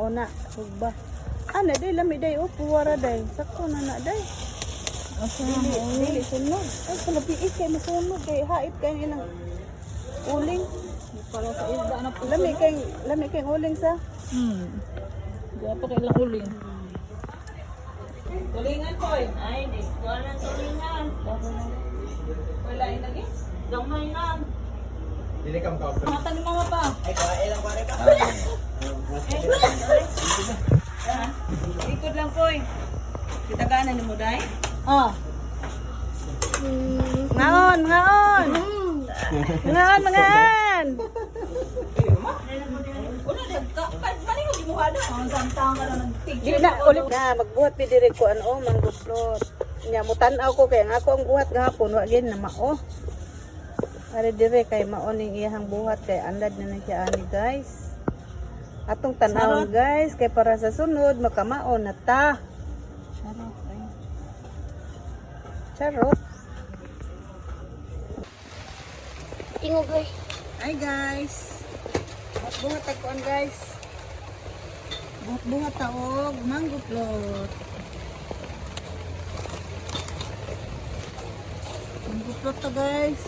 mauna ugba. Ana day lami day puwara day. Sakto na day. Dili sunod. Ay kalabi kay masunod kay hait kay ilang uling. Para sa isda na po. Lami kay uling sa. Diba pa kailang uling. Tulingan ko eh. Ay, di ko lang tulingan. Wala lagi. Gamay lang. Dili kam ka. Mata ni mama pa. Ay ilang pare ka. Ikot lang ko eh. Kita kanan mo dai? Oh. Ngaon. Ngaon. Una ka mali mo di mo hada. Ang santang ka lang Di nag-picture. na ulit na magbuhat pi diri ko ano mangguplot. Nya mutan-aw ko kay ang ako ang buhat gahapon wa gid na mao. Are dire kay mao ning iyang buhat kay andad na siya ani guys. Atong tanawon guys kay para sa sunod makamaon na ta. Charot. Tingog ay. Hi guys. Buhat ako guys. Buhat taog mangguplot. Mangguplot to guys.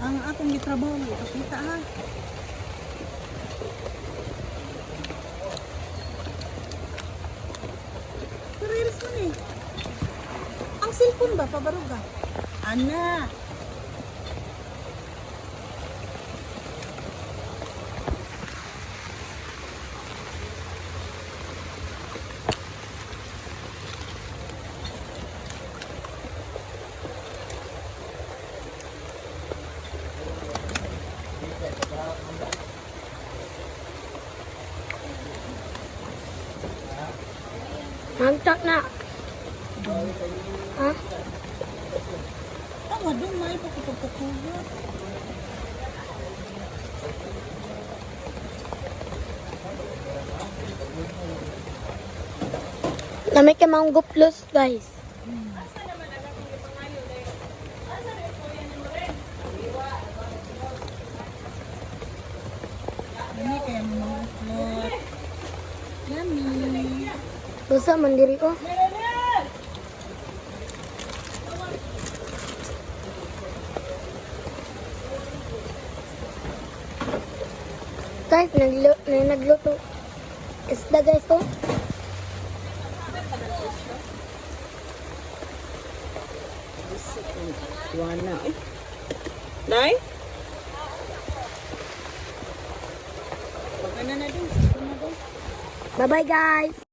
Ang akong gitrabaho, ipakita ha. Reels mo ni. Ang cellphone ba, pabaruga? Ana. Nantak na. Ha? Tama doon, may pakipagkakuha. Nami kay mangguplos guys. Ini kayak mangguplot. Yummy. Basta mandiri ko. Guys, nagluto. Isda guys to. Wana. Dai? Pagkana na din. Bye bye guys.